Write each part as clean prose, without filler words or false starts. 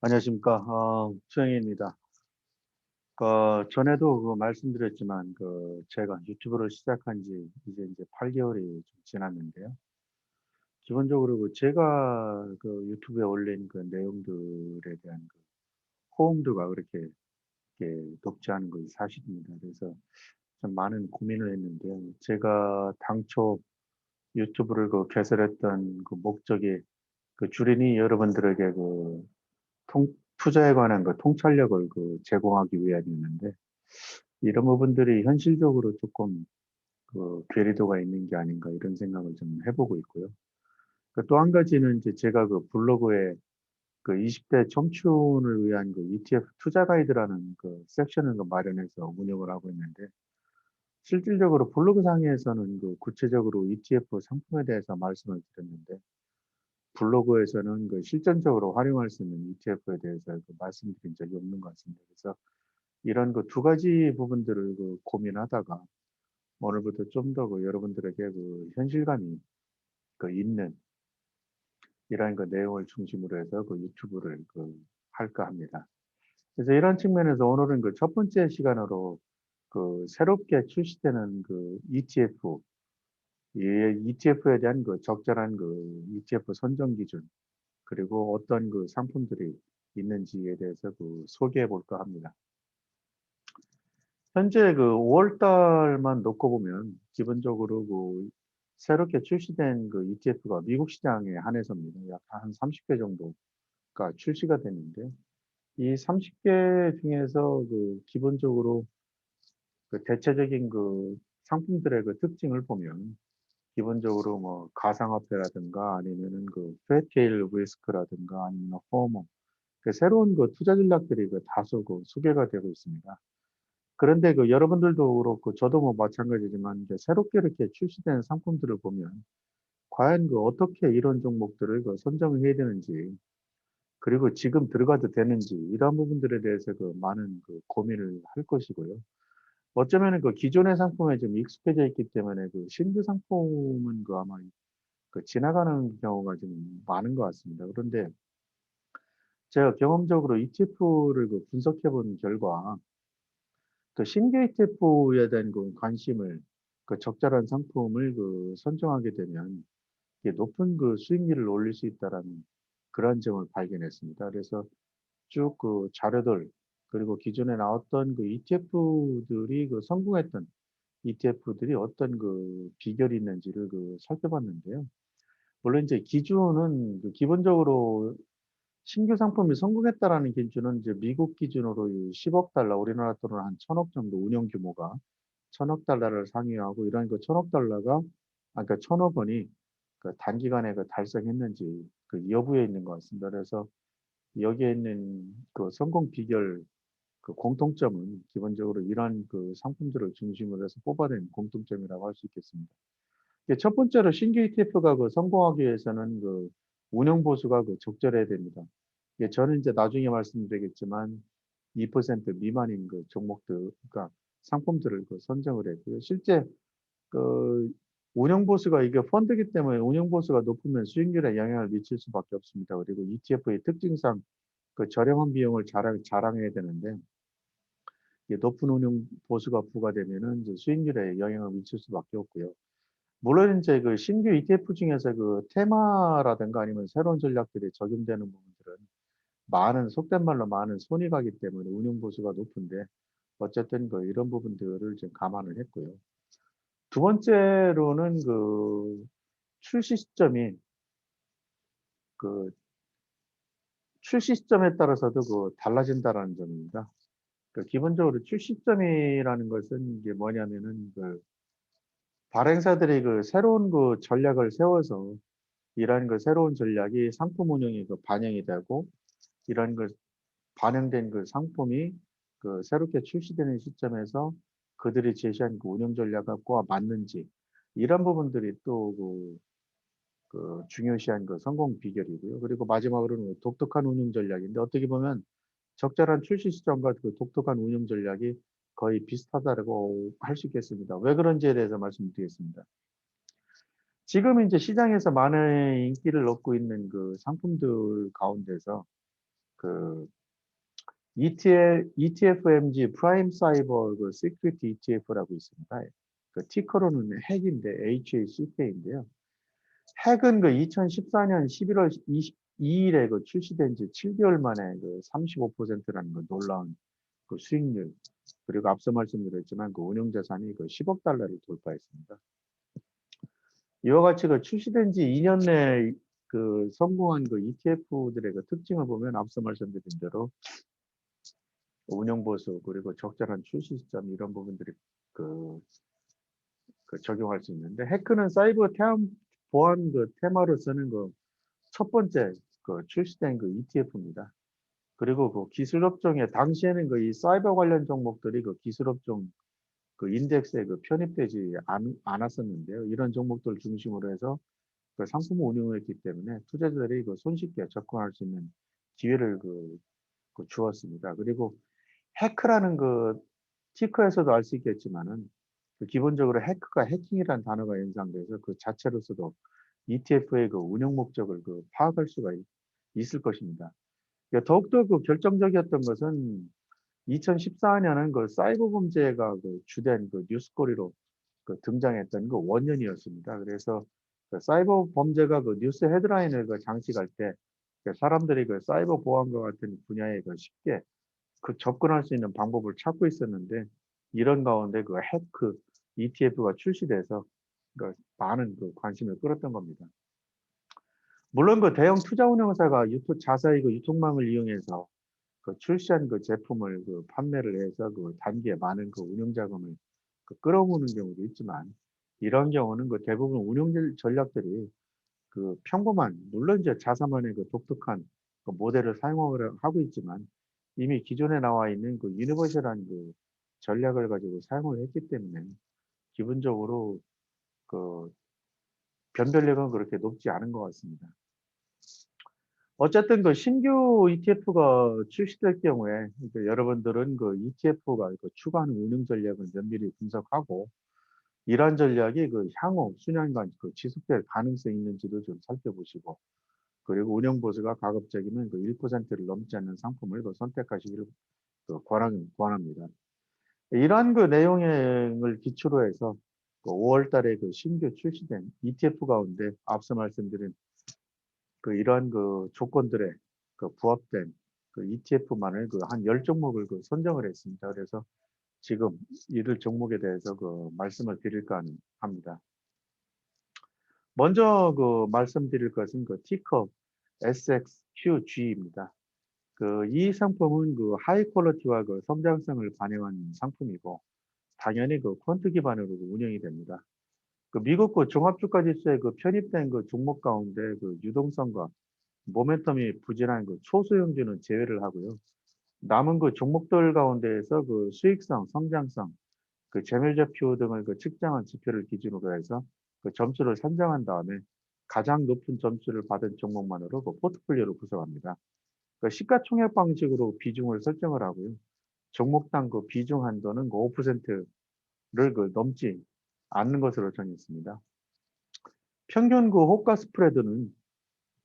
안녕하십니까. 수영입니다. 전에도 말씀드렸지만, 제가 유튜브를 시작한 지 이제 8개월이 좀 지났는데요. 기본적으로 제가 유튜브에 올린 내용들에 대한 호응도가 그렇게 높지 않은 것이 사실입니다. 그래서 좀 많은 고민을 했는데요. 제가 당초 유튜브를 개설했던 목적이 주린이 여러분들에게 투자에 관한 통찰력을 제공하기 위함이었는데, 이런 부분들이 현실적으로 조금 괴리도가 있는 게 아닌가 이런 생각을 좀 해보고 있고요. 또 한 가지는 이제 제가 블로그에 20대 청춘을 위한 ETF 투자 가이드라는 섹션을 마련해서 운영을 하고 있는데, 실질적으로 블로그 상에서는 구체적으로 ETF 상품에 대해서 말씀을 드렸는데, 블로그에서는 실전적으로 활용할 수 있는 ETF에 대해서 말씀드린 적이 없는 것 같습니다. 그래서 이런 두 가지 부분들을 고민하다가 오늘부터 좀 더 여러분들에게 현실감이 있는 이러한 내용을 중심으로 해서 유튜브를 할까 합니다. 그래서 이런 측면에서 오늘은 첫 번째 시간으로 새롭게 출시되는 ETF, 이 ETF에 대한 적절한 ETF 선정 기준, 그리고 어떤 상품들이 있는지에 대해서 소개해 볼까 합니다. 현재 5월 달만 놓고 보면 기본적으로 새롭게 출시된 ETF가 미국 시장에 한해서입니다. 약 한 30개 정도가 출시가 됐는데, 이 30개 중에서 기본적으로 대체적인 상품들의 특징을 보면, 기본적으로 뭐 가상화폐라든가 아니면은 페테일 리스크라든가 아니면 호모, 새로운 투자 전략들이 다수 소개가 되고 있습니다. 그런데 여러분들도 그렇고 저도 뭐 마찬가지지만 이제 새롭게 이렇게 출시된 상품들을 보면 과연 어떻게 이런 종목들을 선정을 해야 되는지, 그리고 지금 들어가도 되는지 이런 부분들에 대해서 많은 고민을 할 것이고요. 어쩌면은 기존의 상품에 좀 익숙해져 있기 때문에 신규 상품은 아마 지나가는 경우가 좀 많은 것 같습니다. 그런데 제가 경험적으로 ETF를 분석해 본 결과, 신규 ETF에 대한 관심을, 적절한 상품을 선정하게 되면 이게 높은 수익률을 올릴 수 있다라는 그런 점을 발견했습니다. 그래서 쭉 자료들, 그리고 기존에 나왔던 ETF들이 성공했던 ETF들이 어떤 비결이 있는지를 살펴봤는데요. 물론 이제 기준은 기본적으로 신규 상품이 성공했다라는 기준은 이제 미국 기준으로 10억 달러, 우리나라 돈으로 한 1000억 정도 운영 규모가 1000억 달러를 상회하고, 이런 1000억 달러가, 그러니까 1000억 원이 단기간에 달성했는지 여부에 있는 것 같습니다. 그래서 여기에 있는 성공 비결 공통점은 기본적으로 이러한 상품들을 중심으로 해서 뽑아낸 공통점이라고 할 수 있겠습니다. 첫 번째로 신규 ETF가 성공하기 위해서는 운영 보수가 적절해야 됩니다. 저는 이제 나중에 말씀드리겠지만 2% 미만인 종목들, 그러니까 상품들을 선정을 했고요. 실제 그 운영 보수가, 이게 펀드이기 때문에 운영 보수가 높으면 수익률에 영향을 미칠 수밖에 없습니다. 그리고 ETF의 특징상 저렴한 비용을 자랑해야 되는데, 높은 운영 보수가 부과되면은 이제 수익률에 영향을 미칠 수밖에 없고요. 물론 이제 신규 ETF 중에서 테마라든가 아니면 새로운 전략들이 적용되는 부분들은 속된 말로 많은 손이 가기 때문에 운용 보수가 높은데, 어쨌든 이런 부분들을 좀 감안을 했고요. 두 번째로는 출시 시점이, 그 출시 시점에 따라서도 달라진다라는 점입니다. 기본적으로 출시 시점이라는 것은 이게 뭐냐면은 발행사들이 새로운 전략을 세워서, 이러한 새로운 전략이 상품 운영에 반영이 되고, 이런 반영된 상품이 새롭게 출시되는 시점에서 그들이 제시한 운영 전략과 맞는지, 이런 부분들이 또 중요시한 성공 비결이고요. 그리고 마지막으로는 독특한 운영 전략인데, 어떻게 보면 적절한 출시 시점과 독특한 운영 전략이 거의 비슷하다고 할 수 있겠습니다. 왜 그런지에 대해서 말씀드리겠습니다. 지금 이제 시장에서 많은 인기를 얻고 있는 상품들 가운데서 그 ETFMG 프라임 사이버 그 시큐리티 ETF라고 있습니다. 그 티커로는 핵인데 HACK인데요. 핵은 그 2014년 11월 22일에 그 출시된 지 7개월 만에 그 35%라는 그 놀라운 그 수익률, 그리고 앞서 말씀드렸지만 그 운용 자산이 그 10억 달러를 돌파했습니다. 이와 같이 그 출시된 지 2년 내에 그 성공한 그 ETF들의 그 특징을 보면 앞서 말씀드린 대로 운용 보수 그리고 적절한 출시 시점 이런 부분들이 그, 적용할 수 있는데, 해크는 사이버 보안 그 테마로서는 그 첫 번째 그 출시된 그 ETF입니다. 그리고 그 기술 업종에 당시에는 그 이 사이버 관련 종목들이 그 기술 업종 그 인덱스에 그 편입되지 않았었는데요. 이런 종목들 중심으로 해서 그 상품 운용을 했기 때문에 투자자들이 그 손쉽게 접근할 수 있는 기회를 그 주었습니다. 그리고 해크라는 그 티커에서도 알 수 있겠지만은 그 기본적으로 해크가 해킹이라는 단어가 연상돼서 그 자체로서도 ETF의 그 운용 목적을 그 파악할 수가 있을 것입니다. 더욱더 그 결정적이었던 것은 2014년은 그 사이버 범죄가 그 주된 그 뉴스거리로 그 등장했던 그 원년이었습니다. 그래서 그 사이버 범죄가 그 뉴스 헤드라인을 그 장식할 때 사람들이 그 사이버 보안과 같은 분야에 그 쉽게 그 접근할 수 있는 방법을 찾고 있었는데, 이런 가운데 그 해크 ETF가 출시돼서 그 많은 그 관심을 끌었던 겁니다. 물론 그 대형 투자 운용사가 자사의 그 유통망을 이용해서 그 출시한 그 제품을 그 판매를 해서 그 단기에 많은 그 운용 자금을 그 끌어모으는 경우도 있지만, 이런 경우는 그 대부분 운용 전략들이 그 평범한, 물론 이제 자사만의 그 독특한 그 모델을 사용하고 있지만, 이미 기존에 나와 있는 그 유니버셜한 그 전략을 가지고 사용을 했기 때문에 기본적으로 그 변별력은 그렇게 높지 않은 것 같습니다. 어쨌든 그 신규 ETF가 출시될 경우에 여러분들은 그 ETF가 그 추가하는 운용 전략을 면밀히 분석하고, 이러한 전략이 그 향후 수년간 그 지속될 가능성이 있는지도 좀 살펴보시고, 그리고 운영 보수가 가급적이면 그 1%를 넘지 않는 상품을 그 선택하시기를 그 권합니다. 이러한 그 내용을 기초로 해서 그 5월 달에 그 신규 출시된 ETF 가운데 앞서 말씀드린 그 이러한 그 조건들에 그 부합된 그 ETF만을 그 한 10종목을 그 선정을 했습니다. 그래서 지금 이들 종목에 대해서 그 말씀을 드릴까 합니다. 먼저 그 말씀드릴 것은 그 티커 SXQG입니다. 그 이 상품은 그 하이 퀄리티와 그 성장성을 반영한 상품이고, 당연히 그 퀀트 기반으로 운영이 됩니다. 그 미국 그 종합주가 지수에 그 편입된 그 종목 가운데 그 유동성과 모멘텀이 부진한 그 초소형주는 제외를 하고요. 남은 그 종목들 가운데에서 그 수익성, 성장성, 그 재멸제표 등을 그 측정한 지표를 기준으로 해서 그 점수를 산정한 다음에 가장 높은 점수를 받은 종목만으로 그 포트폴리오를 구성합니다. 그 시가총액 방식으로 비중을 설정을 하고요. 종목당 그 비중 한도는 그 5%를 그 넘지 않는 것으로 정했습니다. 평균 그 호가 스프레드는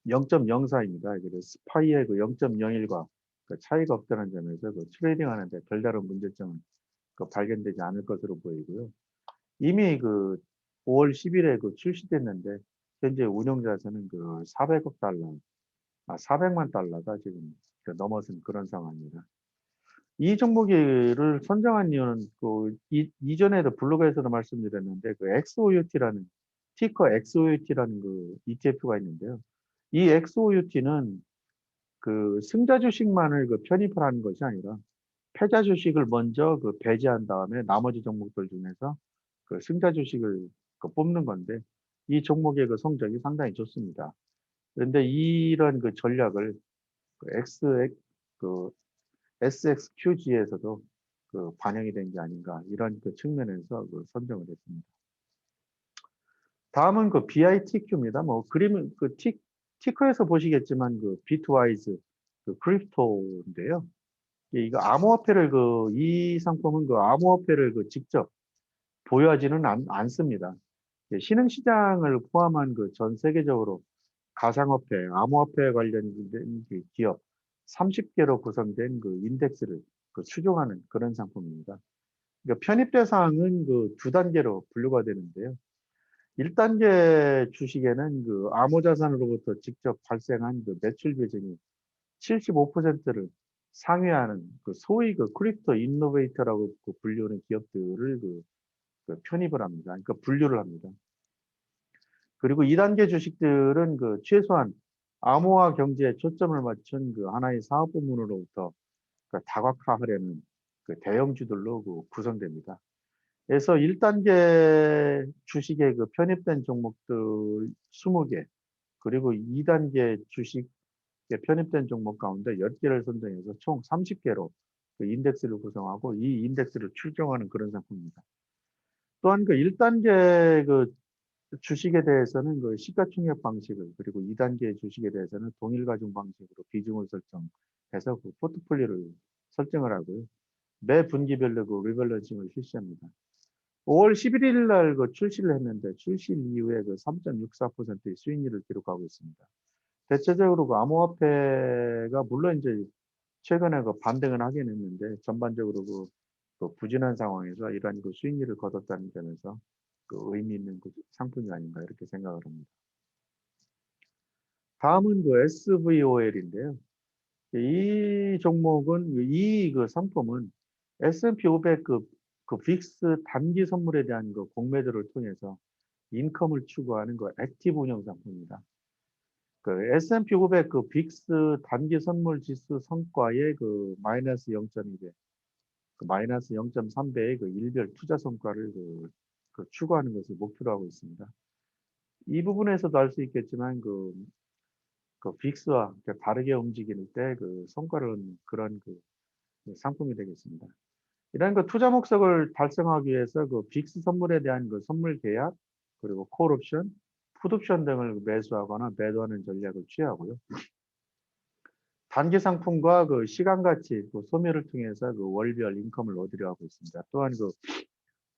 0.04입니다. 그래서 스파이의 그 0.01과 그 차이가 없다는 점에서 그 트레이딩하는데 별다른 문제점은 그 발견되지 않을 것으로 보이고요. 이미 그 5월 10일에 그 출시됐는데 현재 운용 자산은 그 400억 달러, 400만 달러가 지금 그 넘어선 그런 상황입니다. 이 종목을 선정한 이유는 그 이전에도 블로그에서도 말씀드렸는데 그 XOUT라는 티커 XOUT라는 그 ETF가 있는데요. 이 XOUT는 그 승자 주식만을 그 편입을 하는 것이 아니라 패자 주식을 먼저 그 배제한 다음에 나머지 종목들 중에서 그 승자 주식을 그 뽑는 건데, 이 종목의 그 성적이 상당히 좋습니다. 그런데 이런 그 전략을 그 SXQG에서도 그 반영이 된 게 아닌가, 이런 그 측면에서 그 선정을 했습니다. 다음은 그 BITQ입니다. 뭐 그림 그 티커에서 보시겠지만 그 비트와이즈 그 크립토인데요. 이거 암호화폐를 이 상품은 그 암호화폐를 그 직접 보유하지는 않습니다. 신흥시장을 포함한 그 전 세계적으로 가상화폐, 암호화폐 관련된 그 기업 30개로 구성된 그 인덱스를 그 추종하는 그런 상품입니다. 그러니까 편입 대상은 그 두 단계로 분류가 되는데요. 1단계 주식에는 그 암호자산으로부터 직접 발생한 그 매출 비중이 75%를 상회하는 그 소위 그 크립토 인노베이터라고 그 불리는 기업들을 그 편입을 합니다. 그러니까 분류를 합니다. 그리고 2단계 주식들은 그 최소한 암호화 경제에 초점을 맞춘 그 하나의 사업 부문으로부터 그 다각화하려는 그 대형주들로 그 구성됩니다. 그래서 1단계 주식에 그 편입된 종목들 20개, 그리고 2단계 주식에 편입된 종목 가운데 10개를 선정해서 총 30개로 그 인덱스를 구성하고 이 인덱스를 출정하는 그런 상품입니다. 또한 그 1단계 그 주식에 대해서는 그 시가총액 방식을, 그리고 2단계 주식에 대해서는 동일 가중 방식으로 비중을 설정해서 그 포트폴리오를 설정을 하고요. 매 분기별로 그 리밸런싱을 실시합니다. 5월 11일 날 그 출시를 했는데 출시 이후에 그 3.64%의 수익률을 기록하고 있습니다. 대체적으로 그 암호화폐가 물론 이제 최근에 그 반등을 하긴 했는데 전반적으로 그 부진한 상황에서 이러한 그 수익률을 거뒀다는 점에서 그 의미 있는 그 상품이 아닌가 이렇게 생각을 합니다. 다음은 그 SVOL인데요. 이 종목은 이 그 상품은 S&P 500 그 빅스 단기 선물에 대한 그 공매도를 통해서 인컴을 추구하는 그 액티브 운용 상품입니다. 그 S&P 500 그 빅스 단기 선물 지수 성과의 그 마이너스 0.2배, 그 마이너스 0.3배의 그 일별 투자 성과를 그 추구하는 것을 목표로 하고 있습니다. 이 부분에서도 알 수 있겠지만 그 빅스와 다르게 움직일 때 그 성과를 얻는 그런 그 상품이 되겠습니다. 이런 그 투자 목적을 달성하기 위해서 그 빅스 선물에 대한 그 선물 계약, 그리고 콜옵션, 풋옵션 등을 매수하거나 매도하는 전략을 취하고요. 단기 상품과 그 시간 가치, 그 소멸을 통해서 그 월별 인컴을 얻으려 하고 있습니다. 또한 그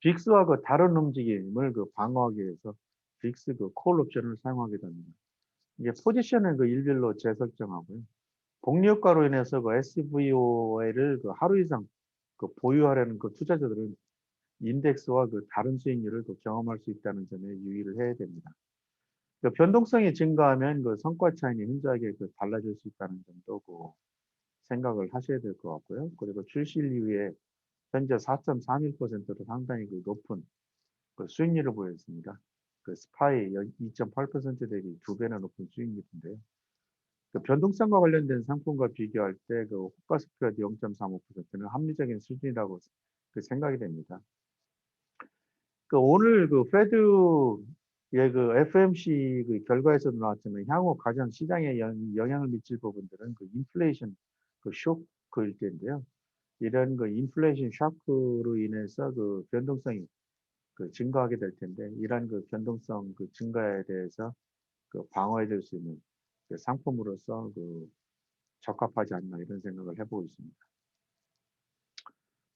빅스와 그 다른 움직임을 그 방어하기 위해서 빅스 그 콜옵션을 사용하게 됩니다. 이게 포지션을 그 일별로 재설정하고요. 복리효과로 인해서 그 SVO를 그 하루 이상 그 보유하려는 그 투자자들은 인덱스와 그 다른 수익률을 또 경험할 수 있다는 점에 유의를 해야 됩니다. 그 변동성이 증가하면 그 성과 차이는 현저하게 그 달라질 수 있다는 점도 그 생각을 하셔야 될 것 같고요. 그리고 출시 이후에 현재 4.31%로 상당히 그 높은 그 수익률을 보였습니다. 그 스파이 2.8% 대비 2배나 높은 수익률인데요. 그 변동성과 관련된 상품과 비교할 때 그 호가 스프레드 0.35%는 합리적인 수준이라고 그 생각이 됩니다. 그 오늘 그 페드의 그 FMC 그 결과에서도 나왔지만 향후 가장 시장에 영향을 미칠 부분들은 그 인플레이션 그 쇼크일 텐데요. 이런 그 인플레이션 쇼크로 인해서 그 변동성이 그 증가하게 될 텐데 이러한 그 변동성 그 증가에 대해서 그 방어해 줄 수 있는 그 상품으로서 그 적합하지 않나 이런 생각을 해보고 있습니다.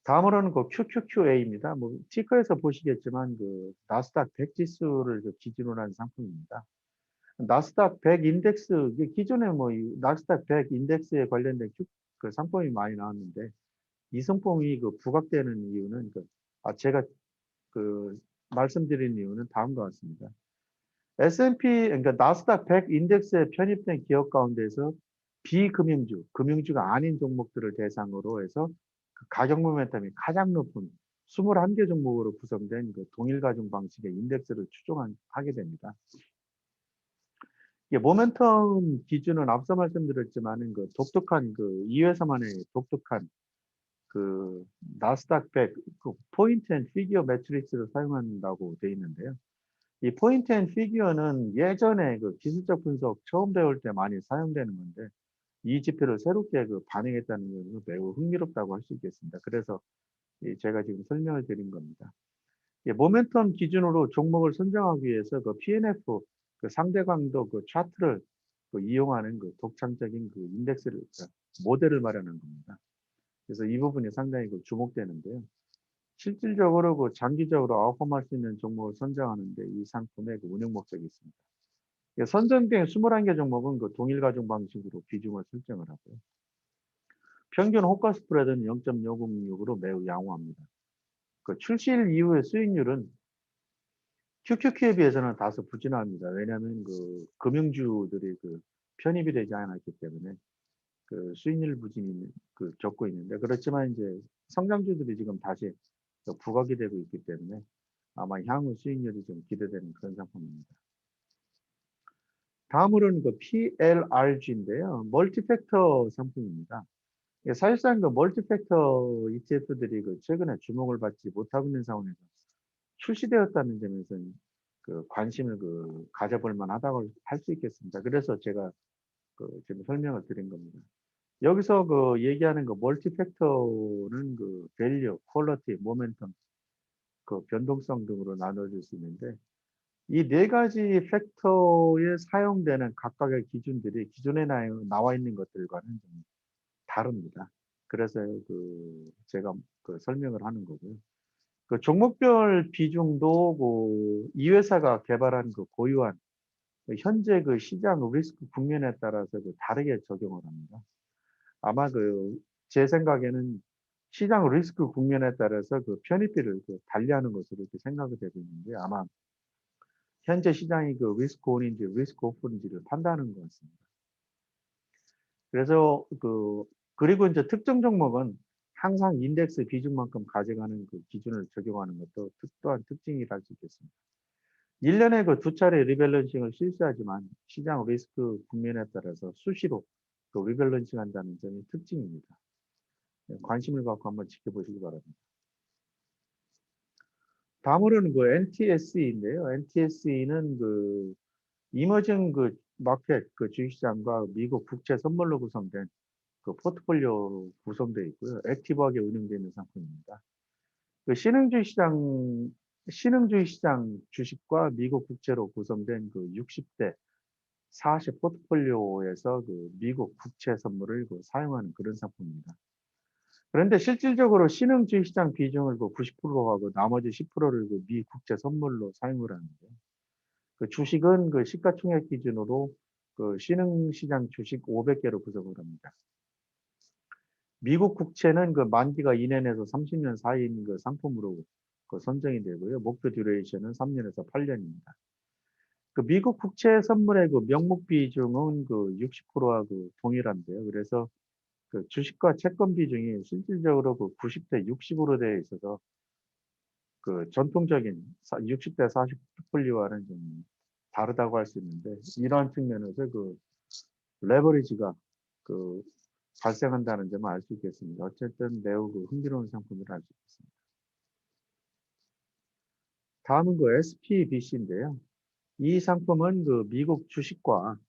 다음으로는 그 QQQA입니다. 뭐 티커에서 보시겠지만 그 나스닥 100 지수를 그 기준으로 한 상품입니다. 나스닥 100 인덱스 기존에 뭐 나스닥 100 인덱스에 관련된 그 상품이 많이 나왔는데 이 상품이 그 부각되는 이유는 제가 그 말씀드린 이유는 다음과 같습니다. S&P 그러니까 나스닥 100 인덱스에 편입된 기업 가운데서 비금융주, 금융주가 아닌 종목들을 대상으로 해서 그 가격 모멘텀이 가장 높은 21개 종목으로 구성된 그 동일 가중 방식의 인덱스를 추종하게 됩니다. 이게 모멘텀 기준은 앞서 말씀드렸지만은 그 독특한 그 이 회사만의 독특한 그 나스닥 100 그 포인트 앤 피규어 매트릭스를 사용한다고 되어 있는데요. 이 포인트 앤 피규어는 예전에 그 기술적 분석 처음 배울 때 많이 사용되는 건데 이 지표를 새롭게 그 반영했다는 것은 매우 흥미롭다고 할 수 있겠습니다. 그래서 제가 지금 설명을 드린 겁니다. 모멘텀 기준으로 종목을 선정하기 위해서 그 PNF 그 상대 강도 그 차트를 그 이용하는 그 독창적인 그 인덱스를 모델을 마련한 겁니다. 그래서 이 부분이 상당히 그 주목되는데요. 실질적으로 그 장기적으로 아웃폼할 수 있는 종목을 선정하는데 이 상품의 그 운영 목적이 있습니다. 선정된 21개 종목은 그 동일 가중 방식으로 비중을 설정을 하고요. 평균 호가 스프레드는 0.006으로 매우 양호합니다. 그 출시일 이후의 수익률은 QQQ에 비해서는 다소 부진합니다. 왜냐하면 그 금융주들이 그 편입이 되지 않았기 때문에 그 수익률 부진이 겪고 있는데, 그렇지만 이제 성장주들이 지금 다시 부각이 되고 있기 때문에 아마 향후 수익률이 좀 기대되는 그런 상품입니다. 다음으로는 그 PLRG인데요. 멀티팩터 상품입니다. 사실상 그 멀티팩터 ETF들이 그 최근에 주목을 받지 못하고 있는 상황에서 출시되었다는 점에서는 그 관심을 가져볼 만하다고 할 수 있겠습니다. 그래서 제가 지금 설명을 드린 겁니다. 여기서 얘기하는 멀티팩터는 밸류, 퀄리티, 모멘텀, 변동성 등으로 나눠질 수 있는데, 이 네 가지 팩터에 사용되는 각각의 기준들이 기존에 나와 있는 것들과는 좀 다릅니다. 그래서 제가 설명을 하는 거고요. 종목별 비중도 이 회사가 개발한 고유한 현재 시장 리스크 국면에 따라서 다르게 적용을 합니다. 아마 제 생각에는 시장 리스크 국면에 따라서 편입비를 달리하는 것으로 이렇게 생각이 되고 있는데, 아마 현재 시장이 리스크 온인지 리스크 오프인지를 판단하는 것 같습니다. 그래서 그리고 이제 특정 종목은 항상 인덱스 비중만큼 가져가는 기준을 적용하는 것도 또한 특징이라 할 수 있겠습니다. 1년에 두 차례 리밸런싱을 실시하지만 시장 리스크 국면에 따라서 수시로 리밸런싱 한다는 점이 특징입니다. 관심을 갖고 한번 지켜보시기 바랍니다. 다음으로는 NTSE인데요. NTSE는 이머징 마켓 주식시장과 미국 국채 선물로 구성된 포트폴리오 구성되어 있고요. 액티브하게 운영되는 상품입니다. 신흥주식 시장 주식과 미국 국채로 구성된 60대 40 포트폴리오에서 미국 국채 선물을 사용하는 그런 상품입니다. 그런데 실질적으로 신흥주식 시장 비중을 90%로 하고 나머지 10%를 미 국채 선물로 사용을 하는데, 주식은 시가총액 기준으로 신흥시장 주식 500개로 구성을 합니다. 미국 국채는 만기가 2년에서 30년 사이인 상품으로 선정이 되고요. 목표 듀레이션은 3년에서 8년입니다. 미국 국채 선물의 명목 비중은 60%하고 동일한데요. 그래서 주식과 채권 비중이 실질적으로 90대 60으로 되어 있어서 전통적인 60대 40 포트폴리오와는 좀 다르다고 할 수 있는데, 이러한 측면에서 레버리지가 발생한다는 점을 알 수 있겠습니다. 어쨌든 매우 흥미로운 상품을 알 수 있습니다. 다음은 SPBC인데요. 이 상품은 미국 주식과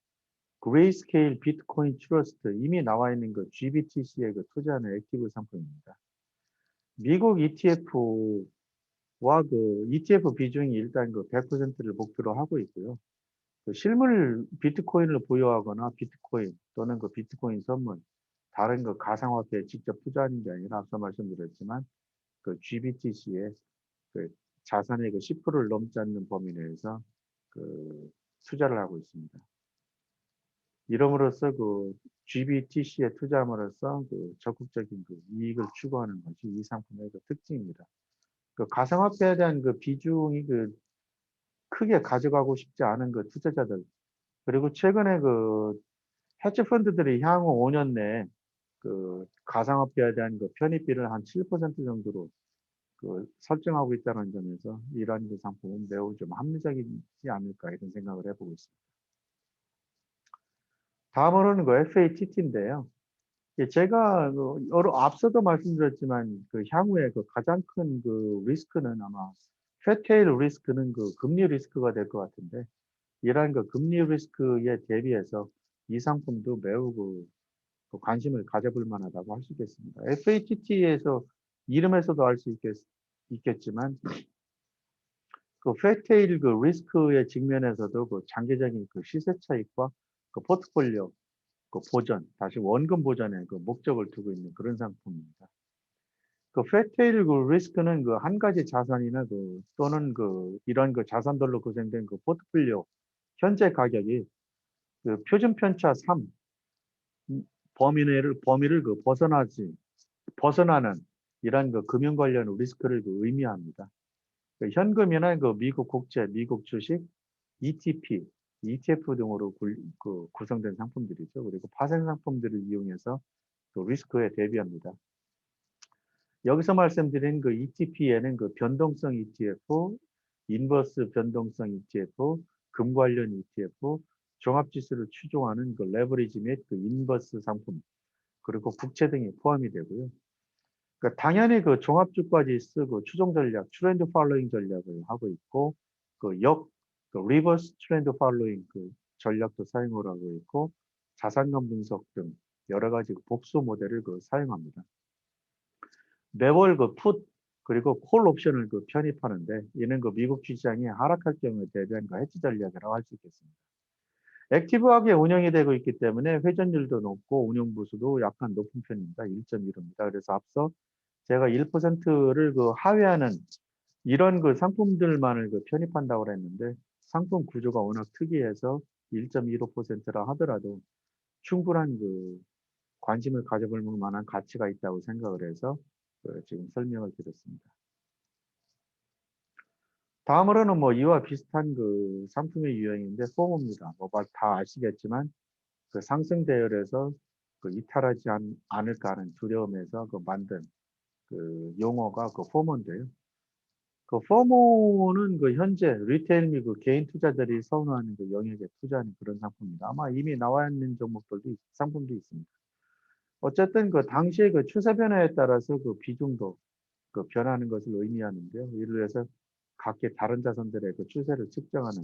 그레이스케일 비트코인 트러스트, 이미 나와 있는 GBTC에 투자하는 액티브 상품입니다. 미국 ETF와 ETF 비중이 일단 100%를 목표로 하고 있고요. 실물 비트코인을 보유하거나 비트코인 또는 비트코인 선물, 다른 가상화폐에 직접 투자하는 게 아니라 앞서 말씀드렸지만 GBTC에 자산의 10%를 넘지 않는 범위 내에서 투자를 하고 있습니다. 이름으로써 GBTC에 투자함으로써 적극적인 이익을 추구하는 것이 이 상품의 특징입니다. 가상화폐에 대한 비중이 크게 가져가고 싶지 않은 투자자들, 그리고 최근에 헤지 펀드들이 향후 5년 내에 가상화폐에 대한 편입비를 한 7% 정도로 설정하고 있다는 점에서 이러한 상품은 매우 좀 합리적이지 않을까, 이런 생각을 해보고 있습니다. 다음으로는 FATT인데요. 제가 앞서도 말씀드렸지만 향후에 가장 큰 리스크는 아마 푯테일 리스크는 금리 리스크가 될 것 같은데, 이러한 금리 리스크에 대비해서 이 상품도 매우 관심을 가져볼 만하다고 할 수 있겠습니다. FATT에서 이름에서도 알 수 있겠지만 푯테일 리스크의 직면에서도 장기적인 시세 차익과 포트폴리오 보전, 다시 원금 보전에 목적을 두고 있는 그런 상품입니다. 푯테일 리스크는 한 가지 자산이나 또는 이런 자산들로 구성된 포트폴리오 현재 가격이 표준 편차 3 범위를 벗어나는 이런 그 금융 관련 리스크를 의미합니다. 그 현금이나 그 미국 국채, 미국 주식, ETP, ETF 등으로 구성된 상품들이죠. 그리고 파생 상품들을 이용해서 그 리스크에 대비합니다. 여기서 말씀드린 그 ETP에는 그 변동성 ETF, 인버스 변동성 ETF, 금 관련 ETF, 종합지수를 추종하는 그 레버리지 및 그 인버스 상품, 그리고 국채 등이 포함이 되고요. 그러니까 당연히 그 종합주가지수 그 추종 전략, 트렌드 팔로잉 전략을 하고 있고, 그 리버스 트렌드 팔로잉 그 전략도 사용을 하고 있고, 자산감 분석 등 여러 가지 복수 모델을 사용합니다. 매월 그리고 콜 옵션을 편입하는데, 이는 미국 시장이 하락할 경우에 대비한 해지 전략이라고 할 수 있겠습니다. 액티브하게 운영이 되고 있기 때문에 회전율도 높고 운용 부수도 약간 높은 편입니다. 1.15입니다. 그래서 앞서 제가 1%를 하회하는 이런 상품들만을 편입한다고 했는데, 상품 구조가 워낙 특이해서 1.15%라 하더라도 충분한 관심을 가져볼 만한 가치가 있다고 생각을 해서 지금 설명을 드렸습니다. 다음으로는 이와 비슷한 상품의 유형인데 포모입니다. 다 아시겠지만 상승 대열에서 이탈하지 않을까 하는 두려움에서 만든 용어가 포모인데요. 포모는 현재 리테일 및 개인 투자자들이 선호하는 영역에 투자하는 그런 상품입니다. 아마 이미 나와 있는 상품도 있습니다. 어쨌든 당시의 추세 변화에 따라서 비중도 변하는 것을 의미하는데요. 이를 위해서 각기 다른 자산들의 추세를 측정하는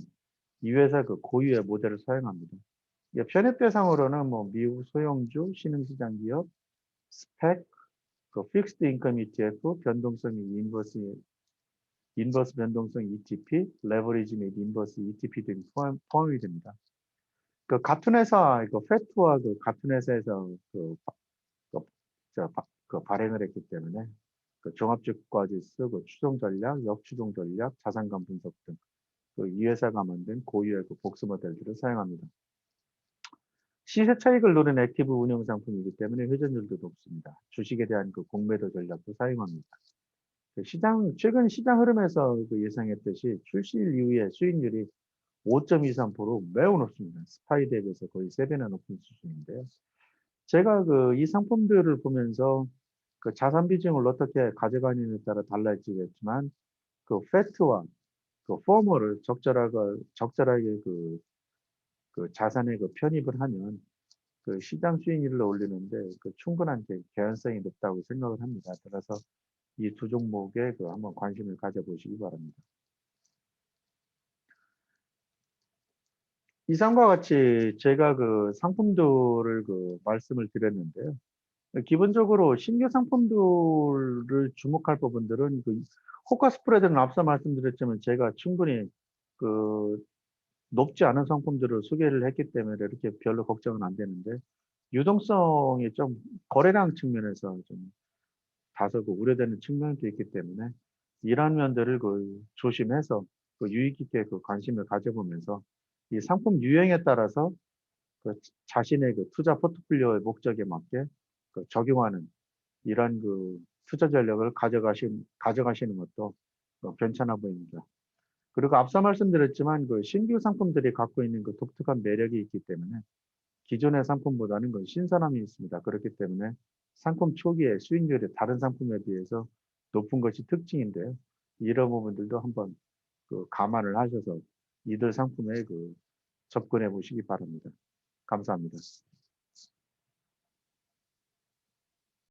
이 회사 고유의 모델을 사용합니다. 편입 대상으로는 미국 소형주, 신흥시장 기업, 스펙, 픽스드 인컴 ETF, 변동성 인버스 변동성 ETP, 레버리지 및 인버스 ETP 등이 포함이 됩니다. 같은 회사, 페트와 같은 회사에서 발행을 했기 때문에 종합주가지수, 추종 전략, 역추종 전략, 자산감 분석 등 이 회사가 만든 고유의 복수 모델들을 사용합니다. 시세 차익을 노린 액티브 운용 상품이기 때문에 회전율도 높습니다. 주식에 대한 공매도 전략도 사용합니다. 최근 시장 흐름에서 예상했듯이 출시일 이후에 수익률이 5.23% 매우 높습니다. 스파이 대비해서 거의 3배나 높은 수준인데요. 제가 이 상품들을 보면서 자산 비중을 어떻게 가져가느냐에 따라 달라지겠지만 패트와 포머를 적절하게 자산에 편입을 하면 시장 수익률을 올리는데 충분한 개연성이 높다고 생각을 합니다. 따라서 이 두 종목에 한번 관심을 가져보시기 바랍니다. 이상과 같이 제가 상품들을 말씀을 드렸는데요. 기본적으로 신규 상품들을 주목할 부분들은 호가 스프레드는 앞서 말씀드렸지만 제가 충분히 높지 않은 상품들을 소개를 했기 때문에 이렇게 별로 걱정은 안 되는데, 유동성이 좀 거래량 측면에서 좀 다소 우려되는 측면도 있기 때문에 이러한 면들을 조심해서 유익 있게 관심을 가져보면서 이 상품 유형에 따라서 자신의 투자 포트폴리오의 목적에 맞게 적용하는 이런 투자 전략을 가져가시는 것도 괜찮아 보입니다. 그리고 앞서 말씀드렸지만 신규 상품들이 갖고 있는 독특한 매력이 있기 때문에 기존의 상품보다는 신선함이 있습니다. 그렇기 때문에 상품 초기에 수익률이 다른 상품에 비해서 높은 것이 특징인데요. 이런 부분들도 한번 감안을 하셔서 이들 상품에 접근해 보시기 바랍니다. 감사합니다.